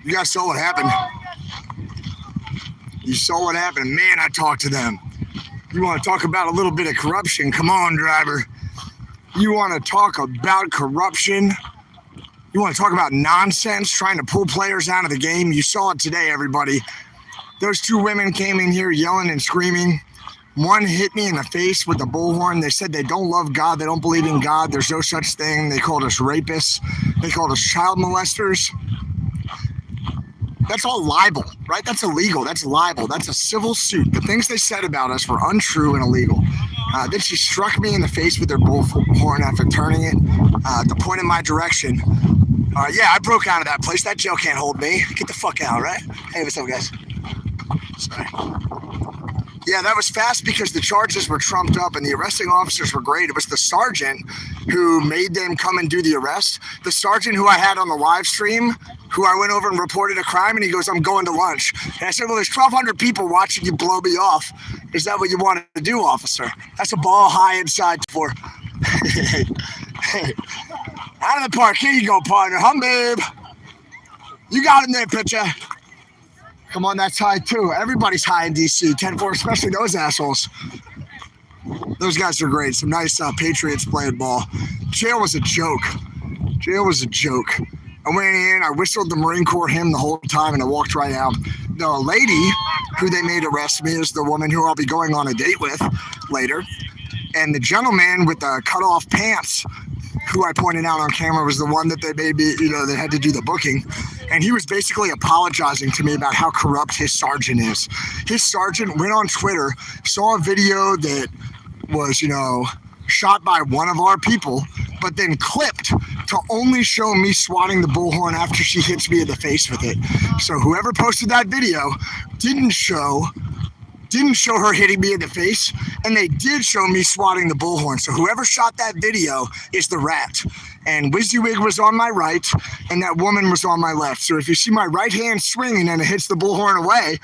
You guys saw what happened. You saw what happened. Man, I talked to them. You want to talk about a little bit of corruption? Come on, driver. You want to talk about corruption? You want to talk about nonsense, trying to pull players out of the game? You saw it today, everybody. Those two women came in here yelling and screaming. One hit me in the face with a bullhorn. They said they don't love God. They don't believe in God. There's no such thing. They called us rapists. They called us child molesters. That's all libel, right? That's illegal. That's libel. That's a civil suit. The things they said about us were untrue and illegal. Then she struck me in the face with her bullhorn after turning it to point in my direction. Yeah, I broke out of that place. That jail can't hold me. Get the fuck out, right? Hey, what's up, guys? Sorry. Yeah, that was fast because the charges were trumped up and the arresting officers were great. It was the sergeant who made them come and do the arrest. The sergeant who I had on the live stream, who I went over and reported a crime, and he goes, I'm going to lunch. And I said, well, there's 1,200 people watching you blow me off. Is that what you want to do, officer? That's a ball high inside for. Hey. Out of the park. Here you go, partner. Babe. You got him there, pitcher. Come on, that's high too. Everybody's high in DC. 10-4, especially those assholes. Those guys are great. Some nice Patriots playing ball. Jail was a joke. Jail was a joke. I went in, I whistled the Marine Corps hymn the whole time, and I walked right out. The lady who they made arrest me is the woman who I'll be going on a date with later. And the gentleman with the cut-off pants, who I pointed out on camera, was the one that they made me, they had to do the booking. And he was basically apologizing to me about how corrupt his sergeant is. His sergeant went on Twitter, saw a video that was, shot by one of our people, but then clipped to only show me swatting the bullhorn after she hits me in the face with it. So whoever posted that video didn't show her hitting me in the face, and they did show me swatting the bullhorn. So whoever shot that video is the rat. And WYSIWYG was on my right, and that woman was on my left. So if you see my right hand swinging and it hits the bullhorn away,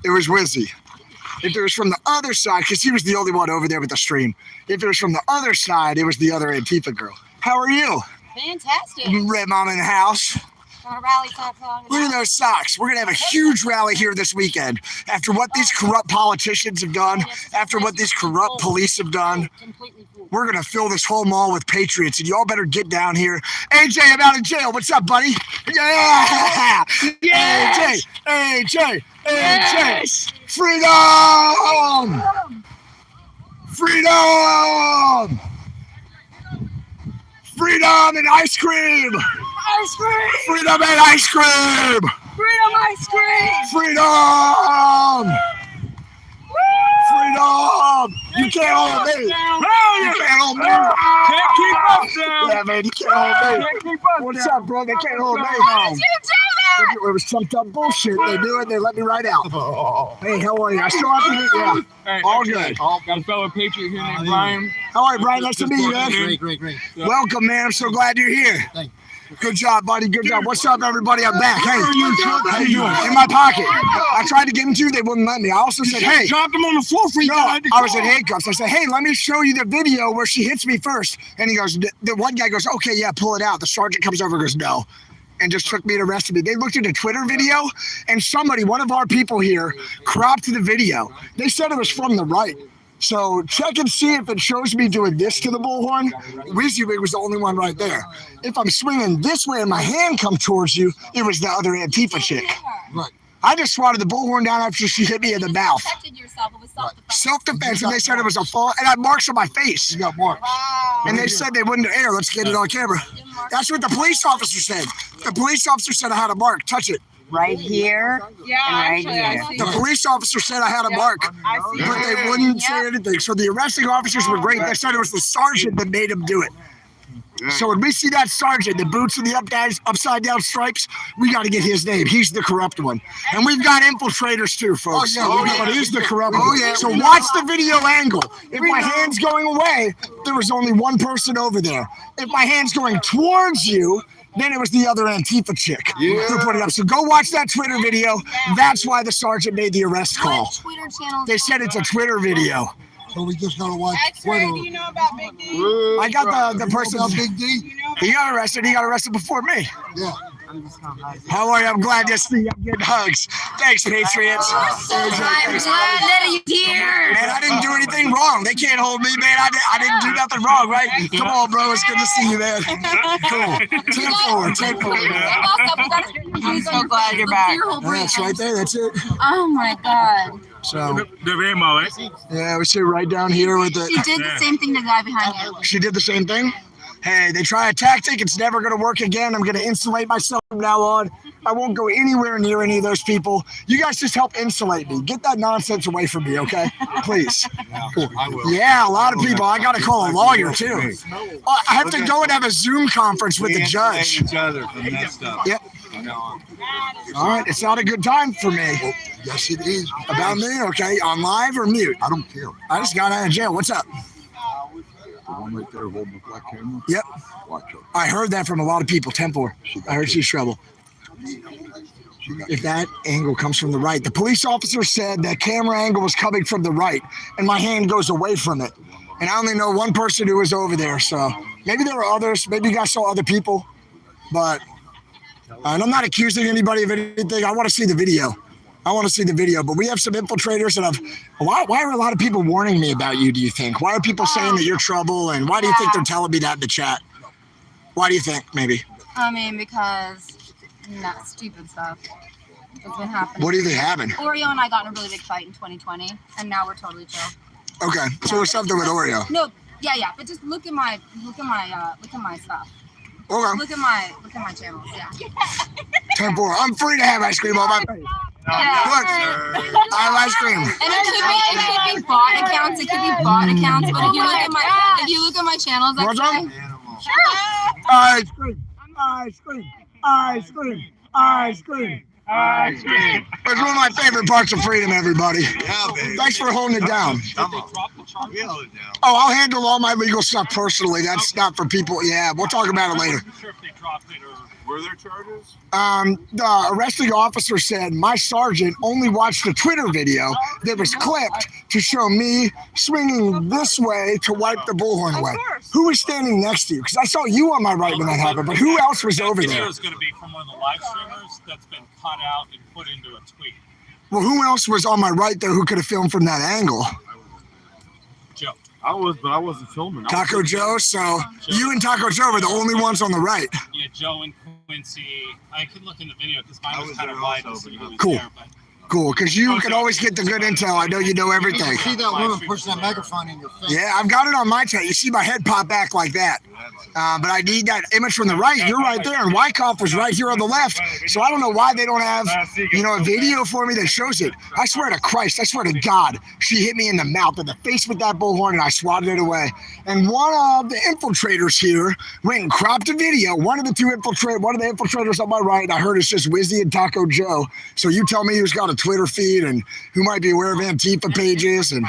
it was Wizzy. If it was from the other side, because he was the only one over there with the stream. If it was from the other side, it was the other Antifa girl. How are you? Fantastic. Red Mom in the house. Rally socks on. Look at those socks. We're going to have a huge rally here this weekend. After what these corrupt politicians have done, after what these corrupt police have done, we're going to fill this whole mall with patriots, and y'all better get down here. AJ, I'm out of jail. What's up, buddy? Yeah! Yes! AJ! Yes! Freedom! Freedom! Freedom and ice cream! Ice cream! Freedom and ice cream! Freedom ice cream! Freedom! Freedom! You can't hold me! You can't hold me! Can't keep us down! Yeah, man, you can't hold me! Can't keep us What's down. up, bro? They can't hold me! Why did you do that? It was trumped up bullshit. They knew it. They let me right out. Hey, how are you? I still have to meet you. Hey, All actually, good. Got a fellow patriot here named Brian. How are you, Brian? Nice to meet you, man. Great. Welcome, man. I'm so glad you're here. Thank Good job, buddy. Good job. What's up, everybody? I'm back. Hey, how you doing? In my pocket. I tried to give them to you. They wouldn't let me. I also said, hey. Dropped him on the floor for you. No, I was in handcuffs. I said, hey, let me show you the video where she hits me first. And he goes, the one guy goes, okay, yeah, pull it out. The sergeant comes over and goes, no. And just took me and arrested me. They looked at a Twitter video, and somebody, one of our people here, cropped the video. They said it was from the right. So check and see if it shows me doing this to the bullhorn. WYSIWYG was the only one right there. If I'm swinging this way and my hand come towards you, it was the other Antifa chick. Right. I just swatted the bullhorn down after she hit me in the mouth. Protected yourself. It was self-defense. Self-defense, and they said it was a fall, and I had marks on my face. You got marks. Wow. And they said they wouldn't air. Let's get it on camera. That's what the police officer said. The police officer said I had a mark. Touch it. Right here. Yeah, Right actually, I here. see. The police officer said I had a mark, I see. but they wouldn't say anything. So the arresting officers were great. They said it was the sergeant that made him do it. So when we see that sergeant, the boots and the upside down stripes, we got to get his name. He's the corrupt one. And we've got infiltrators too, folks. But he's the corrupt one. So watch the video angle. If my hand's going away, there was only one person over there. If my hand's going towards you, then it was the other Antifa chick who put it up. So go watch that Twitter video. That's why the sergeant made the arrest call. What Twitter channel? They said it's a Twitter video. So we just gotta watch X-Ray, Twitter. do you know about Big D? I got the person. About Big D? You know He got arrested. He got arrested before me. Yeah. How are you? I'm glad to see you. I'm getting hugs. Thanks, Patriots. I'm glad that he's here. Man, I didn't do anything wrong. They can't hold me, man. I didn't do nothing wrong, right? Come on, bro. It's good to see you, man. Cool. 10-4. I'm so glad you're back. That's right there. That's it. Oh my god. So, Debemos, eh? yeah, we sit right down here with the. She did the same thing to the guy behind you. She did the same thing. Hey, they try a tactic. It's never going to work again. I'm going to insulate myself from now on. I won't go anywhere near any of those people. You guys just help insulate me. Get that nonsense away from me, okay? Please. Cool. Yeah, a lot of people. I got to call a lawyer, too. I have to go and have a Zoom conference with the judge. Each other from that stuff. Yep. All right. It's not a good time for me. Yes, it is. About me, okay? On live or mute? I don't care. I just got out of jail. What's up? The one right there holding the black camera. Yep. Watch her. I heard that from a lot of people. 10-4. I heard she's trouble. If that angle comes from the right, the police officer said that camera angle was coming from the right, and my hand goes away from it. And I only know one person who was over there, so maybe there were others. Maybe you guys saw other people, but and I'm not accusing anybody of anything. I want to see the video. But we have some infiltrators that have. Why are a lot of people warning me about you? Do you think? Why are people saying that you're trouble? And why do you think they're telling me that in the chat? Why do you think? Maybe. I mean, because that stupid stuff that's been happening. What do you think happened? Oreo and I got in a really big fight in 2020, and now we're totally chill. Okay, so there's something with Oreo. No, yeah, but just look at my stuff. Okay. Look at my channels. Yeah. 10-4. I'm free to have ice cream on my face. Yeah. Look, I have ice cream. And it could be bot accounts. It could be bot accounts. But if you look at my channels, What's up? actually, Ice cream. Ice cream. Ice cream. Ice cream. Ice cream. It's one of my favorite parts of freedom, everybody. Yeah, baby. Thanks for holding it down. Come on. We held it down. Oh, I'll handle all my legal stuff personally. That's not for people. Yeah, we'll talk about it later. I'm not sure if they dropped it or were there charges? The arresting officer said my sergeant only watched a Twitter video that was clipped to show me swinging this way to wipe the bullhorn away. Who was standing next to you? Because I saw you on my right when that happened, but who else was over Video there? is going to be from one of the live streamers that's been cut out and put into a tweet. Well, who else was on my right there who could have filmed from that angle? Joe. I wasn't filming. Taco Joe. So you and Taco Joe were the only ones on the right. Yeah, Joe and Quincy. I could look in the video because mine I was was kind of there wide also, to see who was Cool. there, but Cool, because you can always get the good intel. I know you know everything. See that woman push that microphone in your face? Yeah, I've got it on my tape. You see my head pop back like that. But I need that image from the right. You're right there, and Wyckoff was right here on the left. So I don't know why they don't have, a video for me that shows it. I swear to Christ, I swear to God, she hit me in the mouth, in the face with that bullhorn, and I swatted it away. And one of the infiltrators here went and cropped a video. One of the infiltrators on my right, I heard it's just Wizzy and Taco Joe. So you tell me who's got a Twitter feed and who might be aware of Antifa pages and.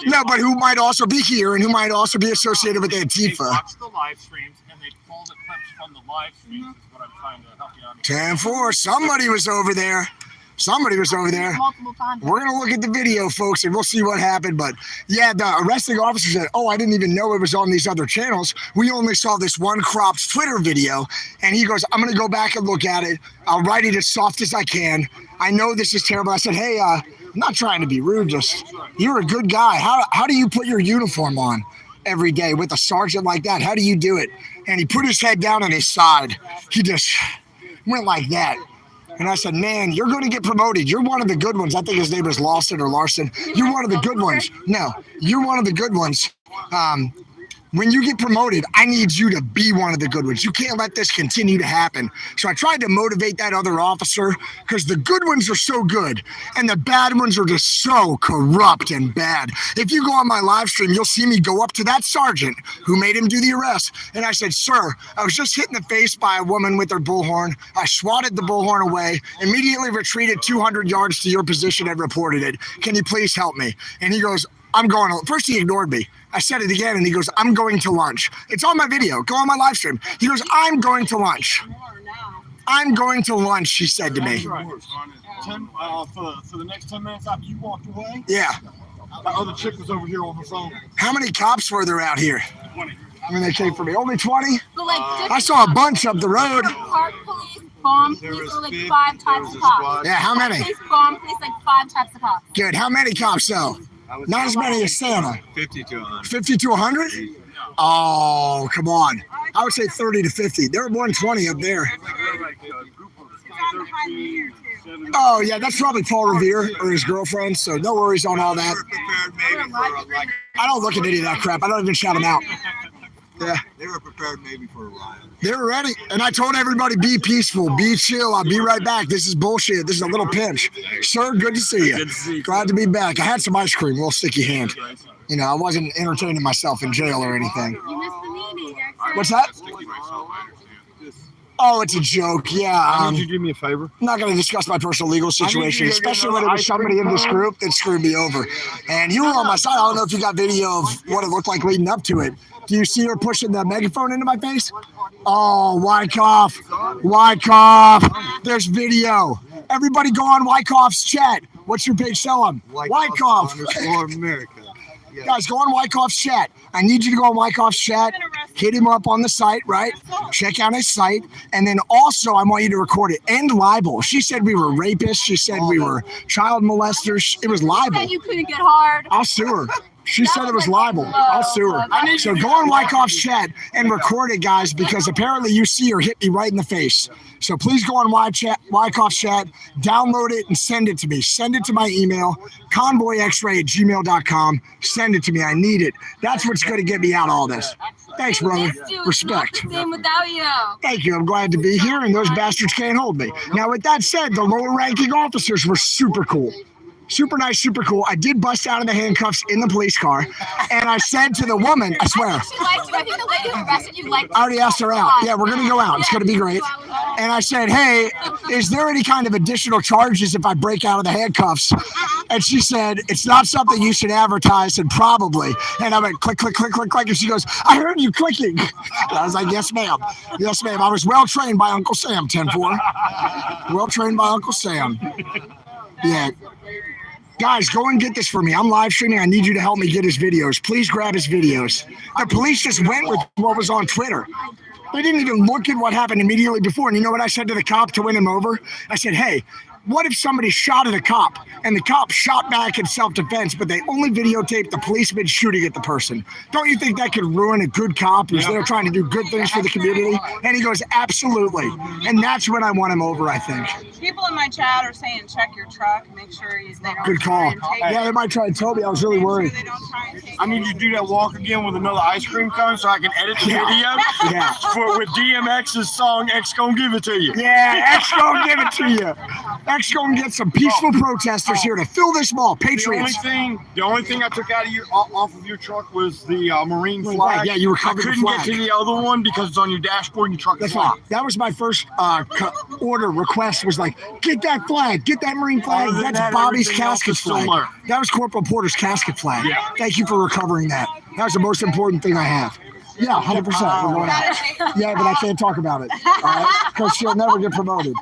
No, but who might also be here and who might also be associated with They Antifa. watched the live streams and they pulled the clips from the live streams. Is what I'm trying to help you understand. 10-4. Somebody was over there. multiple times. We're going to look at the video, folks, and we'll see what happened. But yeah, the arresting officer said, oh, I didn't even know it was on these other channels. We only saw this one cropped Twitter video. And he goes, I'm going to go back and look at it. I'll write it as soft as I can. I know this is terrible. I said, hey, I'm not trying to be rude. Just you're a good guy. How do you put your uniform on every day with a sergeant like that? How do you do it? And he put his head down on his side. He just went like that. And I said, man, you're going to get promoted. You're one of the good ones. I think his name was Lawson or Larson. You're one of the good ones. No, you're one of the good ones. When you get promoted, I need you to be one of the good ones. You can't let this continue to happen. So I tried to motivate that other officer because the good ones are so good and the bad ones are just so corrupt and bad. If you go on my live stream, you'll see me go up to that sergeant who made him do the arrest. And I said, sir, I was just hit in the face by a woman with her bullhorn. I swatted the bullhorn away, immediately retreated 200 yards to your position and reported it. Can you please help me? And he goes, I'm going to, first he ignored me. I said it again and he goes, I'm going to lunch. It's on my video. Go on my live stream. He goes, I'm going to lunch. I'm going to lunch, she said to me. For the next 10 minutes after you walked away, Yeah. that other chick was over here on the phone. How many cops were there out here? 20. I mean, they came for me. Only 20? But like, I saw a bunch up the road. park police bomb police are like 5 types of cops. Yeah, how many? Police, bomb police, like 5 types of cops. Good. How many cops though? Not as many as Santa. 50 to 100. 50 to 100? Oh, come on. I would say 30 to 50. There were 120 up there. Oh, yeah, that's probably Paul Revere or his girlfriend, so no worries on all that. I don't look at any of that crap. I don't even shout them out. Yeah. They were prepared maybe for a riot. They were ready. And I told everybody, be peaceful, be chill. I'll be right back. This is bullshit. This is a little pinch. Sir, good to see you. Good to see you. Glad to be back. I had some ice cream, real sticky hand. You know, I wasn't entertaining myself in jail or anything. You missed the meeting. What's that? Oh, it's a joke. Yeah. I need you to do me a favor. I'm not going to discuss my personal legal situation, especially when it was somebody in this group that screwed me over. And you were on my side. I don't know if you got video of what it looked like leading up to it. Do you see her pushing the megaphone into my face? Oh, Wyckoff. Wyckoff. There's video. Everybody go on Wyckoff's chat. What's your page? Tell him. Wyckoff. America. Yeah. Guys, go on Wyckoff's chat. I need you to go on Wyckoff's chat. Hit him up on the site, right? Check out his site. And then also, I want you to record it. And libel. She said we were rapists. She said we were child molesters. It was libel. You couldn't get hard. I'll sue her. She said it was libel. I'll sue her. So go on Wyckoff's chat and record it, guys, because apparently you see her hit me right in the face. So please go on Wyckoff's chat, download it, and send it to me. Send it to my email, convoyxray@gmail.com. Send it to me. I need it. That's what's going to get me out of all this. Thanks, brother. Respect. It's not the same without you. Thank you. I'm glad to be here, and those bastards can't hold me. Now, with that said, the lower-ranking officers were super cool. Super nice, super cool. I did bust out of the handcuffs in the police car, and I said to the woman, I swear. She liked you. I think the lady who arrested you liked you. I already asked her out. Yeah, we're going to go out. It's going to be great. And I said, hey, is there any kind of additional charges if I break out of the handcuffs? And she said, it's not something you should advertise, and probably. And I went, click, click, click, click, click. And she goes, I heard you clicking. And I was like, yes, ma'am. Yes, ma'am. I was well-trained by Uncle Sam, 10-4. Well-trained by Uncle Sam. Yeah. Guys, go and get this for me. I'm live streaming. I need you to help me get his videos. Please grab his videos. The police just went with what was on Twitter. They didn't even look at what happened immediately before. And you know what I said to the cop to win him over? I said, hey, what if somebody shot at a cop and the cop shot back in self-defense, but they only videotaped the policeman shooting at the person? Don't you think that could ruin a good cop who's there trying to do good things for the community? And he goes, absolutely. And that's when I won him over, I think. People in my chat are saying check your truck, make sure they don't Good try call. and take Yeah, they might try to tell me. I was really worried. They don't try and take I need you to do that walk again with another ice cream cone so I can edit the video Yeah. with DMX's song X Gon' Give It To You. Yeah, X gonna give it to you. X gonna get some peaceful protesters here to fill this mall. Patriots. The only thing I took out of off of your truck was the Marine flag. Yeah, you were I covered the couldn't get flag. to the other one because it's on your dashboard and your truck is That's locked. fine. That was my first order request was like, get that flag, get that Marine flag. Other than That's that, Bobby's everything else casket is still flag. there. That was Corporal Porter's casket flag. Yeah. Thank you for recovering that. That was the most important thing I have. Yeah, 100%. We're going out. Yeah, but I can't talk about it. All right? Because she'll never get promoted.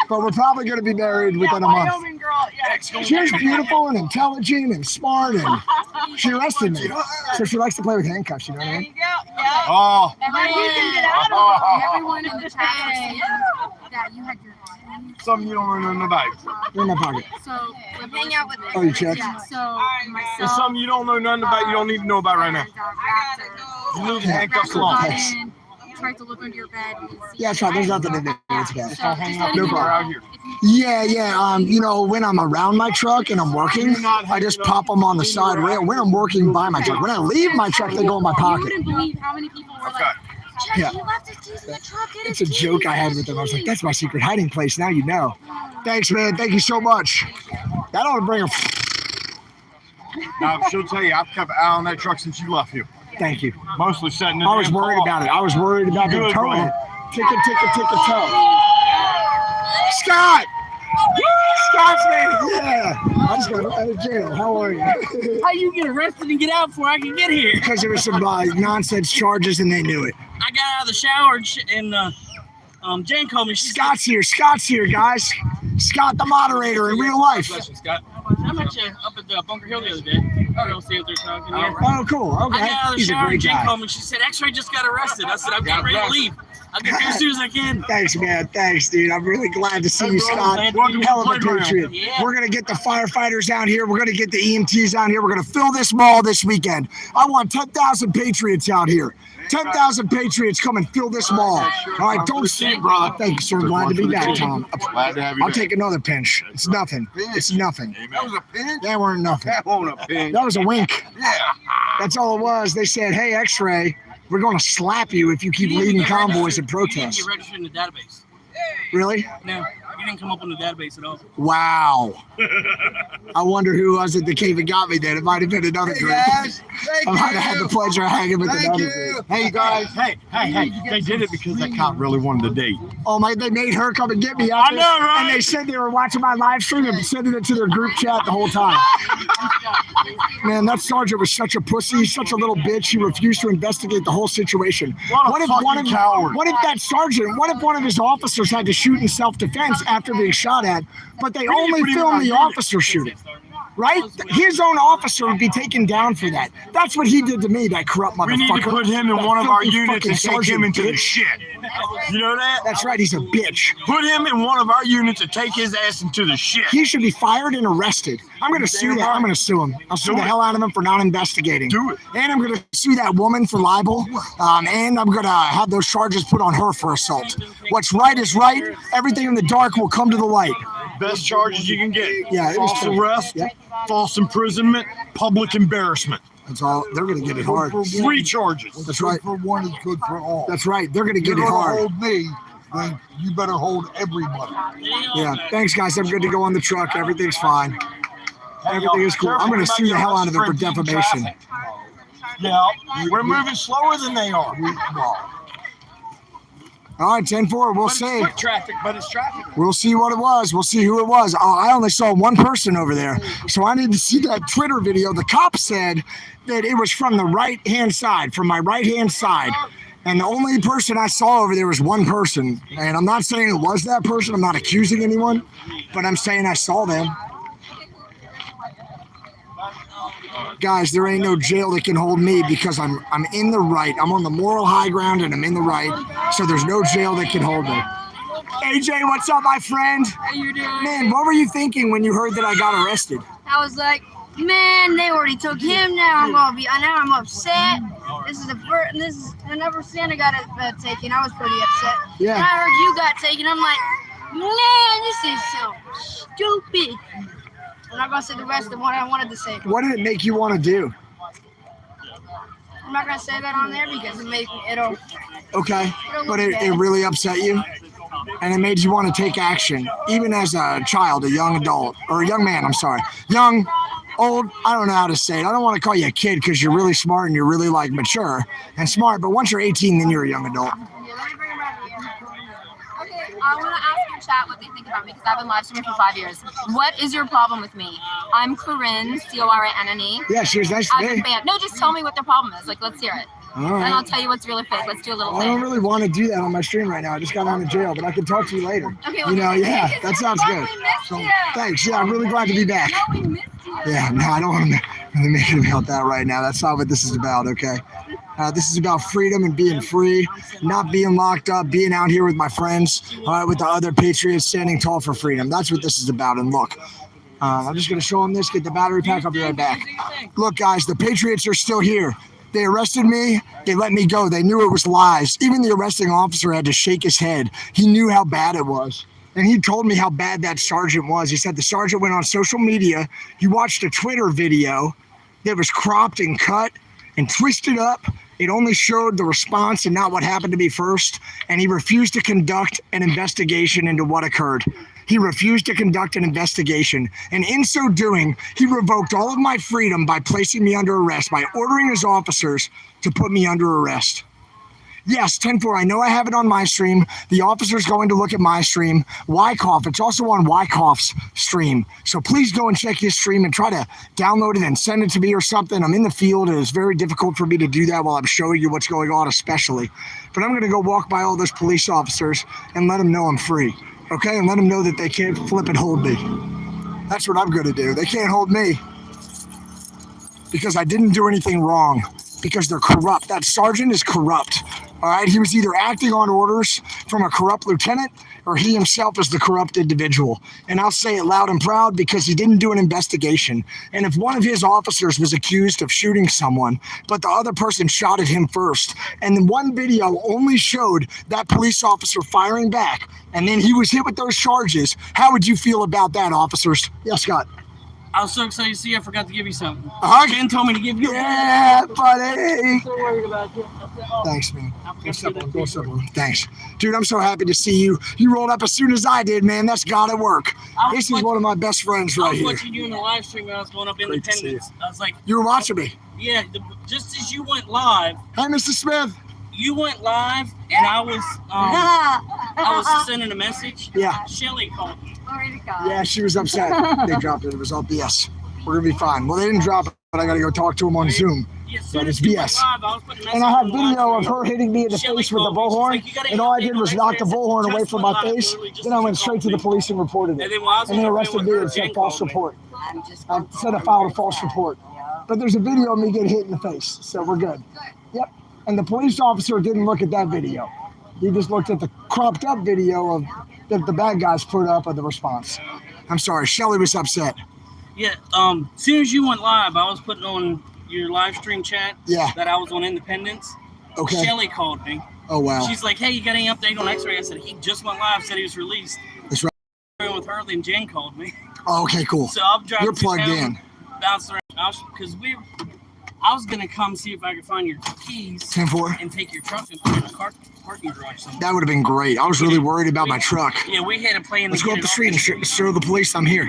But we're probably going to be married within a month. Wyoming girl, yeah. She's beautiful and intelligent and smart, and she arrested me. So she likes to play with handcuffs, you know what I There mean? you go. Yeah. Oh, You can get out of it. Everyone in the chat was saying that you had your something you don't know about. They're in my pocket. so hang out with Oh, you checked? Yeah, so It's myself something you don't know nothing about. You don't need to know about right now. You move the handcuffs along. Thanks. tried to look under your bed. And see Yeah, it's fine. There's nothing in there. It's bad. So, just letting No you know, problem. Out here. Yeah. You know, when I'm around my truck and I'm working, I just pop them on the side rail. When I'm working by my truck, when I leave my truck, they go in my You pocket. wouldn't believe how many people were Okay. like, Jackie, Yeah. he left his keys in the truck. Get It's his a joke I had with them. I was like, that's my secret hiding place. Now you know. Thanks, man. Thank you so much. That ought to bring a. Now, she'll tell you, I've kept an eye on that truck since you left here. Thank you. Mostly setting it I was in worried car. about it. I was worried about them Good, towing bro. it. Ticket, toe. Scott! Scott's man. Yeah. I just got out of jail. How are you? How you get arrested and get out before I can get here? Because there was some nonsense charges and they knew it. I got out of the shower and Jane called me. She Scott's here, guys. Scott, the moderator in real life. said, Scott. I met you up at the Bunker Hill the other day. I'll go see what they're talking here. Oh, cool. I Okay. got out of the He's a shower great and Jen guy. called me. She said, X-Ray just got arrested. I said, I'm getting ready to leave. I'll get there as soon as I can. Thanks, man. Thanks, dude. I'm really glad to see you, bro. Scott. Glad to be Hell of a on the playground. patriot. Yeah. We're going to get the firefighters out here. We're going to get the EMTs out here. We're going to fill this mall this weekend. I want 10,000 patriots out here. 10,000 patriots come and fill this mall. All right, don't see, brother. Thank you, sir. Glad to be back, Tom. Glad to have you I'll back. take another pinch. It's nothing. It's nothing. That was a pinch? That weren't nothing. That wasn't a pinch. That was a wink. Yeah. That's all it was. They said, hey, X-Ray, we're going to slap you if you keep You didn't leading get convoys registered. and You didn't protests. get registered in the database. Really? No, you didn't come up in the database at all. Wow. I wonder who was it that came and got me then. It might have been another group. Thank I might have had the pleasure of hanging with Thank another you. group. Hey, guys. Hey. They did it because that cop really wanted to date. Oh my, they made her come and get me out I there. know, right? And they said they were watching my live stream and sending it to their group chat the whole time. Man, that sergeant was such a pussy, such a little bitch. He refused to investigate the whole situation. What a fucking coward. What if that sergeant, what if one of his officers had to shoot in self-defense after being shot at, but they only filmed the officer shooting? Right? His own officer would be taken down for that. That's what he did to me, that corrupt motherfucker. We need to put him in That one of our filthy units and fucking take him sergeant into the bitch. shit. You know that? That's right, he's a bitch. Put him in one of our units and take his ass into the shit. He should be fired and arrested. I'm going to sue that. I'm going to sue him. I'll sue Do the it. hell out of him for not investigating. Do it. And I'm going to sue that woman for libel. And I'm going to have those charges put on her for assault. What's right is right. Everything in the dark will come to the light. Best charges you can get. Yeah, it was False true. arrest, Yeah. false imprisonment, public embarrassment. That's all. They're going to get it hard. 3 charges. That's right. For one is good for all. That's right. They're going to You're get it gonna hard. hold me, then you better hold everybody. Yeah. Thanks, guys. I'm good to go on the truck. Everything's fine. Everything is cool. I'm going to sue the hell out of them for defamation. Yeah, we're moving slower than they are. All right, 10-4. We'll see. Foot traffic, but it's traffic. We'll see what it was. We'll see who it was. Oh, I only saw one person over there. So I need to see that Twitter video. The cop said that it was from the right-hand side, from my right-hand side. And the only person I saw over there was one person. And I'm not saying it was that person. I'm not accusing anyone. But I'm saying I saw them. Guys, there ain't no jail that can hold me because I'm in the right. I'm on the moral high ground and I'm in the right. So there's no jail that can hold me. AJ, what's up, my friend? How you doing? Man, what were you thinking when you heard that I got arrested? I was like, man, they already took him. Now I'm upset. This is the number sin I got taken. I was pretty upset. Yeah. And I heard you got taken. I'm like, man, this is so stupid. I'm not gonna say the rest of what I wanted to say. What did it make you want to do? I'm not gonna say that on there because it'll. Okay, but it really upset you? And it made you want to take action, even as a child, a young adult, or a young man, I'm sorry. Young, old, I don't know how to say it. I don't want to call you a kid because you're really smart and you're really like mature and smart, but once you're 18, then you're a young adult. Okay, I want to ask your chat what they think about me because I've been live streaming for 5 years. What is your problem with me? I'm Corinne, Corinne. Yeah, she was nice to I've been me. banned. No, just tell me what their problem is. Like, let's hear it. All And I'll right. tell you what's really fake. Let's do a little I don't thing. really want to do that on my stream right now. I just got out of jail, but I can talk to you later. Okay, You know, yeah, because that sounds good. we missed you. Thanks. Yeah, I'm really glad to be back. No, we missed you. Yeah, no, I don't want to really make it about that right now. That's not what this is about, okay? This is about freedom and being free, not being locked up, being out here with my friends, with the other patriots standing tall for freedom. That's what this is about. And look, I'm just going to show them this, get the battery pack. I'll be right back. Look, guys, the patriots are still here. They arrested me. They let me go. They knew it was lies. Even the arresting officer had to shake his head. He knew how bad it was. And he told me how bad that sergeant was. He said the sergeant went on social media. He watched a Twitter video that was cropped and cut and twisted up. It only showed the response and not what happened to me first. And he refused to conduct an investigation into what occurred. He refused to conduct an investigation. And in so doing, he revoked all of my freedom by placing me under arrest, by ordering his officers to put me under arrest. Yes, 10-4, I know I have it on my stream. The officer's going to look at my stream. Wyckoff, it's also on Wyckoff's stream. So please go and check his stream and try to download it and send it to me or something. I'm in the field and it's very difficult for me to do that while I'm showing you what's going on especially. But I'm going to go walk by all those police officers and let them know I'm free. Okay? And let them know that they can't flip and hold me. That's what I'm going to do. They can't hold me because I didn't do anything wrong, because they're corrupt. That sergeant is corrupt. All right, he was either acting on orders from a corrupt lieutenant or he himself is the corrupt individual. And I'll say it loud and proud because he didn't do an investigation. And if one of his officers was accused of shooting someone, but the other person shot at him first, and then one video only showed that police officer firing back, and then he was hit with those charges, how would you feel about that, officers? Yes, Scott. I was so excited to see you. I forgot to give you something. hug? Ben told me to give you a Yeah, buddy. so worried about you. Thanks, man. Go simple. Thanks. Dude, I'm so happy to see you. You rolled up as soon as I did, man. That's God at work. This is one of my best friends I right was here. watching you in the live stream when I was going up Great to see Independence. I was like, You were watching me. yeah, just as you went live, Hey, Mr. Smith. you went live, and I was sending a message. Yeah. Shelly called me. Glory to God. Yeah, she was upset. They dropped it. It was all BS. We're going to be fine. Well, they didn't drop it, but I got to go talk to him on Zoom. Yeah, as But soon it's as you went BS. live, I was putting a And I have message on the live video of stream. her hitting me in the Shelly face with the called me. She's bullhorn, like, "You gotta and all I update did on was that knock the face." bullhorn away Just from went my live, face. literally just Then I as went you straight to called the me. police and reported And it. then while I was And they on the arrested phone me with her, and said Jen false called me. report. I said I filed a false report. But there's a video of me getting hit in the face, so we're good. Yep. And the police officer didn't look at that video. He just looked at the cropped up video of that the bad guys put up of the response. I'm sorry, Shelly was upset. Yeah, as soon as you went live, I was putting on your live stream chat Yeah. that I was on Independence. Okay. Shelly called me. Oh wow. She's like, hey, you got any update on X-Ray? I said, he just went live, said he was released. That's right. With her, then Jen called me. Oh, okay, cool. So I'm driving You're plugged through town, in. bouncing around, because I was going to come see if I could find your keys 10-4. and take your truck and put it in a parking garage somewhere. That would have been great. I was really worried about my truck. Yeah, we had a plan. Let's go up the street and show the police I'm here.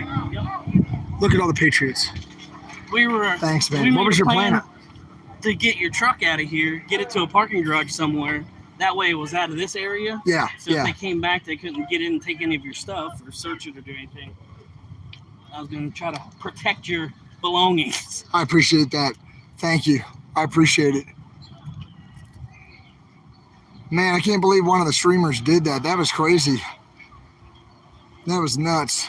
Look at all the Patriots. We were. Thanks, we man. What made was a your plan? To get your truck out of here, get it to a parking garage somewhere. That way it was out of this area. Yeah, So if yeah. they came back, they couldn't get in and take any of your stuff or search it or do anything. I was going to try to protect your belongings. I appreciate that. Thank you. I appreciate it. Man, I can't believe one of the streamers did that. That was crazy. That was nuts.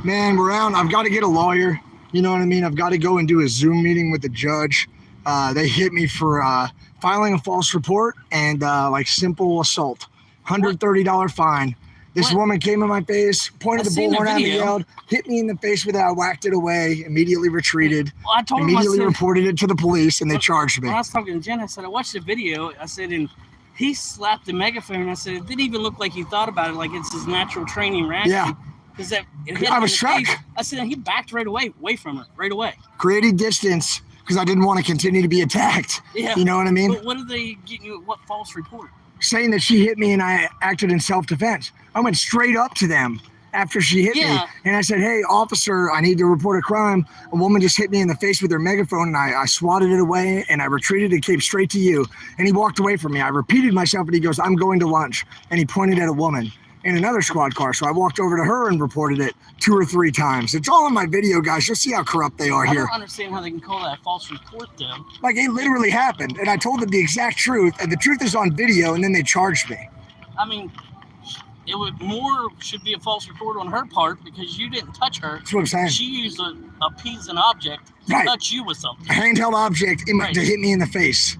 Man, we're out. I've got to get a lawyer. You know what I mean? I've got to go and do a Zoom meeting with the judge. They hit me for filing a false report and like simple assault. $130 fine. This What? woman came in my face, pointed I've the seen the bullhorn at me, video. yelled, hit me in the face with it. I whacked it away, immediately retreated, Well, I told him, I immediately said, reported it to the police, and they charged me. when I was talking to Jen, I said, I watched the video. I said, and he slapped the megaphone. I said, it didn't even look like he thought about it, like it's his natural training reaction. Yeah. Because that it hit I him in was the struck. face. I said, and he backed right away from her, right away. Creating distance because I didn't want to continue to be attacked. Yeah. You know what I mean? But what are they getting you? What false report? Saying that she hit me and I acted in self-defense. I went straight up to them after she hit me. Yeah. And I said, hey, officer, I need to report a crime. A woman just hit me in the face with her megaphone, and I swatted it away, and I retreated and came straight to you. And he walked away from me. I repeated myself, and he goes, I'm going to lunch. And he pointed at a woman in another squad car. So I walked over to her and reported it 2 or 3 times. It's all in my video, guys. You'll see how corrupt they are I here. don't understand how they can call that a false report, though. Like, it literally happened. And I told them the exact truth, and the truth is on video, and then they charged me. I mean, it would more should be a false report on her part because you didn't touch her. That's what I'm saying. She used a piece, an object, to Right. touch you with something. A handheld object Right. to hit me in the face.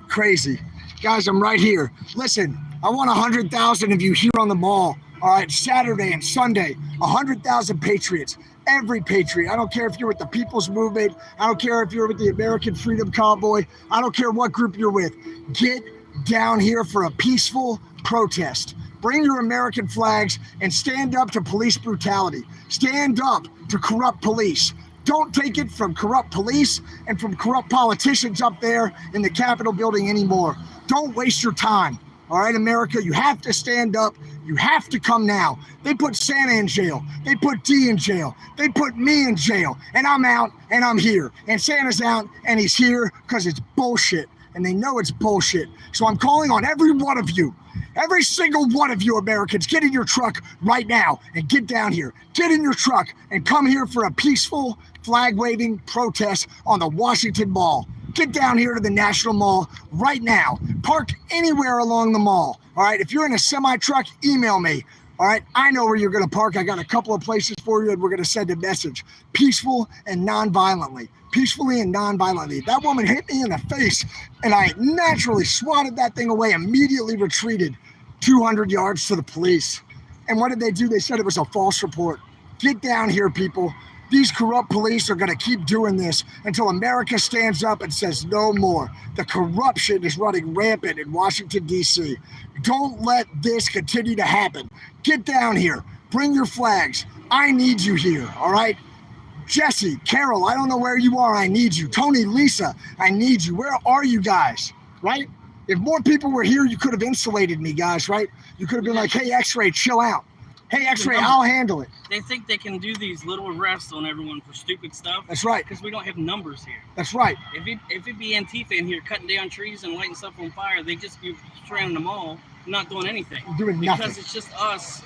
Crazy. Guys, I'm right here. Listen, I want 100,000 of you here on the mall. All right, Saturday and Sunday, 100,000 Patriots. Every Patriot. I don't care if you're with the People's Movement. I don't care if you're with the American Freedom Convoy. I don't care what group you're with. Get down here for a peaceful protest. Bring your American flags and stand up to police brutality. Stand up to corrupt police. Don't take it from corrupt police and from corrupt politicians up there in the Capitol building anymore. Don't waste your time. All right, America, you have to stand up. You have to come now. They put Santa in jail. They put D in jail. They put me in jail. And I'm out and I'm here. And Santa's out and he's here because it's bullshit. And they know it's bullshit. So I'm calling on every one of you. Every single one of you Americans, get in your truck right now and get down here. Get in your truck and come here for a peaceful flag-waving protest on the Washington Mall. Get down here to the National Mall right now. Park anywhere along the mall. All right, if you're in a semi-truck, email me. All right, I know where you're going to park. I got a couple of places for you, and we're going to send a message. Peaceful and non-violently. Peacefully and non-violently. That woman hit me in the face, and I naturally swatted that thing away, immediately retreated 200 yards to the police. And what did they do? They said it was a false report. Get down here, people. These corrupt police are going to keep doing this until America stands up and says no more. The corruption is running rampant in Washington, D.C. Don't let this continue to happen. Get down here. Bring your flags. I need you here, all right? Jesse, Carol, I don't know where you are. I need you. Tony, Lisa, I need you. Where are you guys, right? If more people were here, you could have insulated me, guys, right? You could have been like, hey, X-Ray, chill out. Hey, X-Ray, I'll handle it. They think they can do these little arrests on everyone for stupid stuff. That's right. Because we don't have numbers here. That's right. If it be Antifa in here cutting down trees and lighting stuff on fire, they just be surrounding them all, not doing anything. Doing nothing. Because it's just us.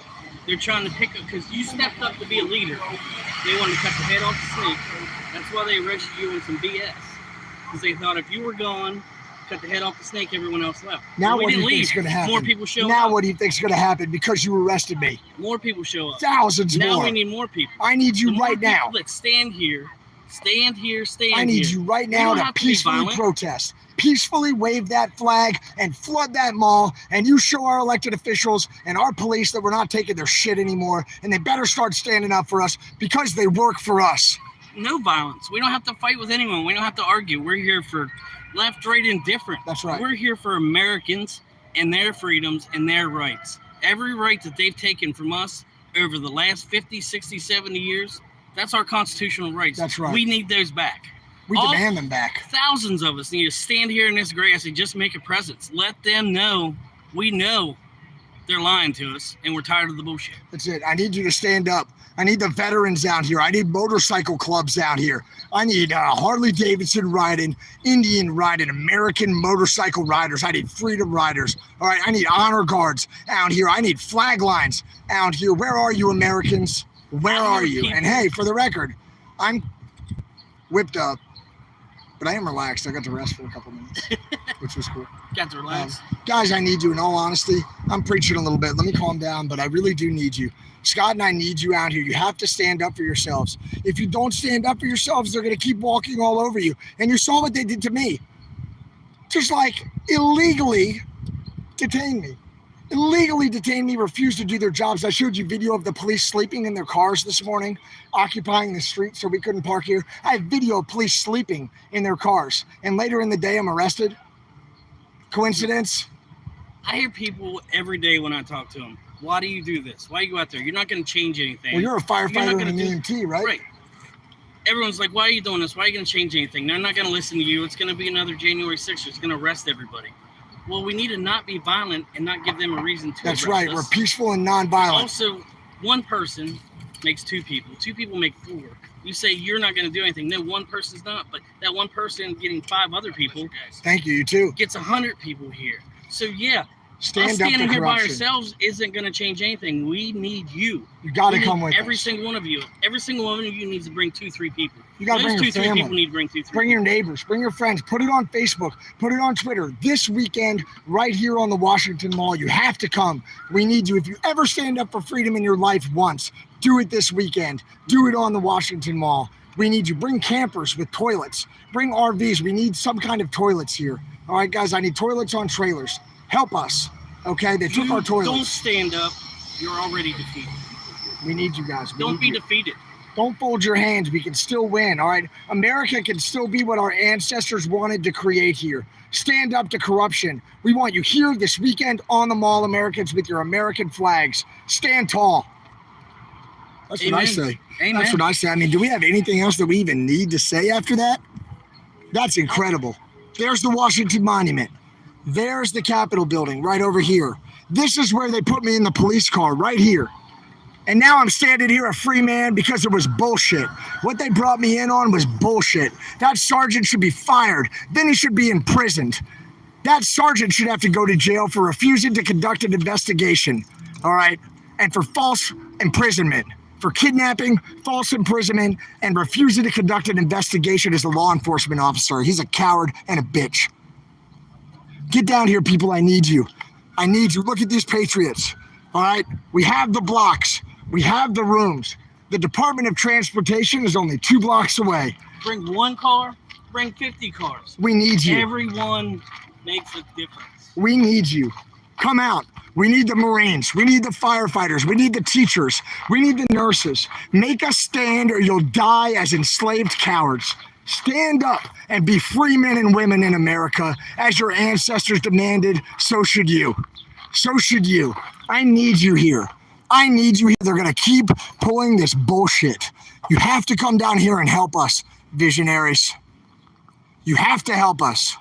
They're trying to pick up, because you stepped up to be a leader. They wanted to cut the head off the snake. That's why they arrested you on some BS. Because they thought if you were gone, cut the head off the snake, everyone else left. Now what do you think's going to happen? More people show up. Now what do you think's going to happen because you arrested me? More people show up. Thousands now more. Now we need more people. I need you right now. That stand here. I need you right now to peacefully protest. Peacefully wave that flag and flood that mall, and you show our elected officials and our police that we're not taking their shit anymore, and they better start standing up for us because they work for us. No violence. We don't have to fight with anyone. We don't have to argue. We're here for left, right, and different. That's right. We're here for Americans and their freedoms and their rights. Every right that they've taken from us over the last 50, 60, 70 years, that's our constitutional rights. That's right. We need those back. We demand them back. Thousands of us need to stand here in this grass and just make a presence. Let them know we know they're lying to us and we're tired of the bullshit. That's it. I need you to stand up. I need the veterans out here. I need motorcycle clubs out here. I need Harley Davidson riding, Indian riding, American motorcycle riders. I need freedom riders. All right. I need honor guards out here. I need flag lines out here. Where are you, Americans? Where are you? And hey, for the record, I'm whipped up, but I am relaxed. I got to rest for a couple minutes, which was cool. Got to relax. Guys, I need you. In all honesty, I'm preaching a little bit. Let me calm down, but I really do need you. Scott and I need you out here. You have to stand up for yourselves. If you don't stand up for yourselves, they're going to keep walking all over you. And you saw what they did to me. Just like illegally detain me. Illegally detained me, refused to do their jobs. I showed you video of the police sleeping in their cars this morning, occupying the street so we couldn't park here. I have video of police sleeping in their cars. And later in the day, I'm arrested. Coincidence? I hear people every day when I talk to them. Why do you do this? Why do you go out there? You're not going to change anything. Well, you're a firefighter and an EMT, right? Right. Everyone's like, why are you doing this? Why are you going to change anything? They're not going to listen to you. It's going to be another January 6th. It's going to arrest everybody. Well, we need to not be violent and not give them a reason to. That's right. We're peaceful and non-violent. Also, one person makes two people. Two people make four. You say you're not going to do anything. No, one person's not. But that one person getting 5 other people. Thank you. You too. Gets 100 people here. So yeah, standing here by ourselves isn't going to change anything. We need you. You got to come with every us. single one of you. Every single one of you needs to bring 2-3 people. You got to bring your family. 2-3 people need to bring 2-3. Bring your neighbors. Bring your friends. Put it on Facebook. Put it on Twitter. This weekend, right here on the Washington Mall, you have to come. We need you. If you ever stand up for freedom in your life once, do it this weekend. Do it on the Washington Mall. We need you. Bring campers with toilets. Bring RVs. We need some kind of toilets here. All right, guys, I need toilets on trailers. Help us. Okay, they took our toilets. Don't stand up. You're already defeated. We need you guys. Don't be defeated. Don't fold your hands. We can still win, all right? America can still be what our ancestors wanted to create here. Stand up to corruption. We want you here this weekend on the Mall, Americans, with your American flags. Stand tall. That's what I say. Amen. That's what I say. I mean, do we have anything else that we even need to say after that? That's incredible. There's the Washington Monument. There's the Capitol building right over here. This is where they put me in the police car, right here. And now I'm standing here a free man because it was bullshit. What they brought me in on was bullshit. That sergeant should be fired. Then he should be imprisoned. That sergeant should have to go to jail for refusing to conduct an investigation, all right? And for false imprisonment, for kidnapping, false imprisonment, and refusing to conduct an investigation as a law enforcement officer. He's a coward and a bitch. Get down here, people. I need you. I need you. Look at these patriots. All right, we have the blocks, we have the rooms. The Department of Transportation is only 2 blocks away. Bring 1 car, bring 50 cars. We need you. Everyone makes a difference. We need you. Come out. We need the Marines. We need the firefighters. We need the teachers. We need the nurses. Make us stand or you'll die as enslaved cowards. Stand up and be free men and women in America. As your ancestors demanded, so should you. So should you. I need you here. I need you here. They're going to keep pulling this bullshit. You have to come down here and help us, visionaries. You have to help us.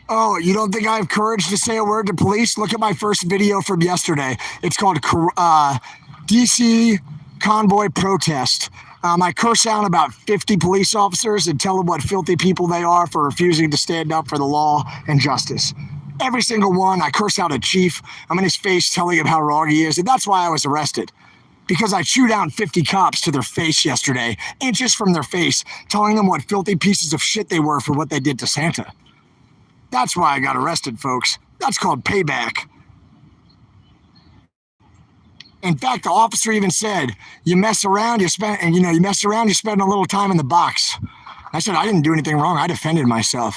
Oh, you don't think I have courage to say a word to police? Look at my first video from yesterday. It's called DC Convoy Protest. I curse out about 50 police officers and tell them what filthy people they are for refusing to stand up for the law and justice. Every single one. I curse out a chief. I'm in his face telling him how wrong he is, and that's why I was arrested. Because I chewed down 50 cops to their face yesterday, inches from their face, telling them what filthy pieces of shit they were for what they did to Santa. That's why I got arrested, folks. That's called payback. In fact, the officer even said, you mess around, you spend a little time in the box. I said, I didn't do anything wrong. I defended myself.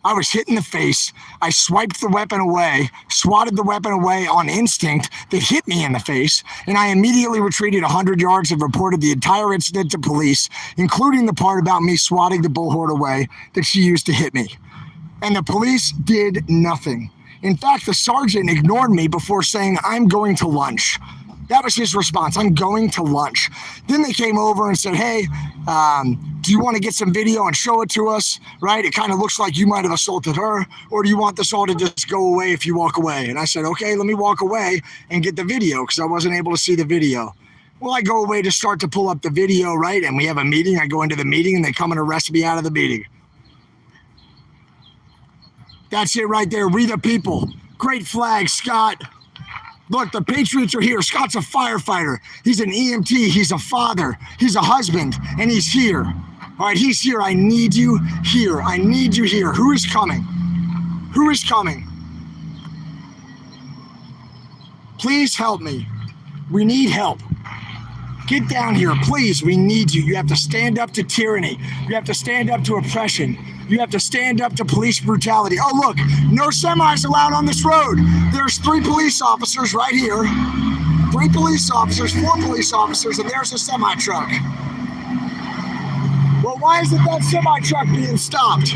I was hit in the face. I swiped the weapon away, swatted the weapon away on instinct that hit me in the face, and I immediately retreated 100 yards and reported the entire incident to police, including the part about me swatting the bullhorn away that she used to hit me. And the police did nothing. In fact, the sergeant ignored me before saying, I'm going to lunch. That was his response. I'm going to lunch. Then they came over and said, hey, do you want to get some video and show it to us? Right? It kind of looks like you might have assaulted her. Or do you want this all to just go away if you walk away? And I said, okay, let me walk away and get the video because I wasn't able to see the video. Well, I go away to start to pull up the video, right? And we have a meeting. I go into the meeting and they come and arrest me out of the meeting. That's it right there. We the people. Great flag, Scott. Look, the Patriots are here. Scott's a firefighter. He's an EMT. He's a father. He's a husband. And he's here. All right, he's here. I need you here. I need you here. Who is coming? Who is coming? Please help me. We need help. Get down here, please. We need you. You have to stand up to tyranny. You have to stand up to oppression. You have to stand up to police brutality. Oh, look, no semis allowed on this road. There's 3 police officers right here. 3 police officers, 4 police officers, and there's a semi-truck. Well, why isn't that semi-truck being stopped?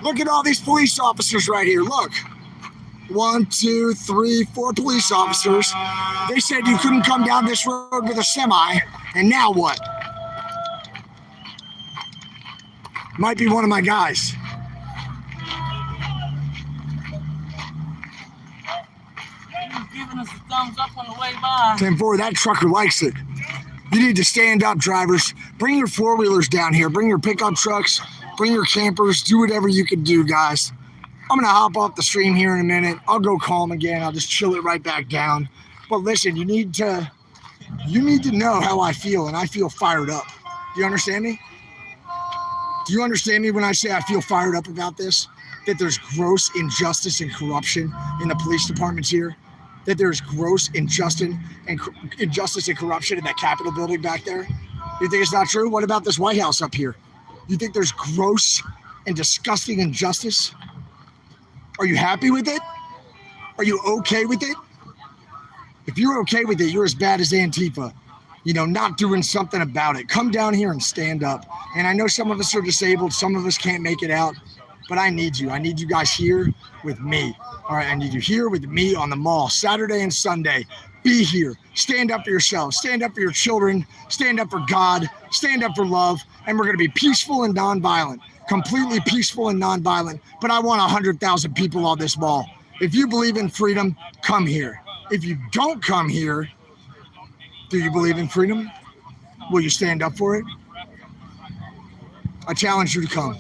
Look at all these police officers right here. Look. 1, 2, 3, 4 police officers. They said you couldn't come down this road with a semi, and now what? Might be one of my guys. He's giving us a thumbs up on the way by. 10-4, that trucker likes it. You need to stand up, drivers. Bring your 4-wheelers down here. Bring your pickup trucks. Bring your campers. Do whatever you can do, guys. I'm going to hop off the stream here in a minute. I'll go calm again. I'll just chill it right back down. But listen, you need to know how I feel, and I feel fired up. Do you understand me? Do you understand me when I say I feel fired up about this? That there's gross injustice and corruption in the police departments here? That there's gross injustice and corruption in that Capitol building back there? You think it's not true? What about this White House up here? You think there's gross and disgusting injustice? Are you happy with it? Are you okay with it? If you're okay with it, you're as bad as Antifa. You know, not doing something about it. Come down here and stand up. And I know some of us are disabled. Some of us can't make it out. But I need you. I need you guys here with me. All right, I need you here with me on the mall, Saturday and Sunday. Be here. Stand up for yourselves. Stand up for your children. Stand up for God. Stand up for love. And we're going to be peaceful and nonviolent. Completely peaceful and nonviolent. But I want 100,000 people on this mall. If you believe in freedom, come here. If you don't come here, do you believe in freedom? Will you stand up for it? I challenge you to come.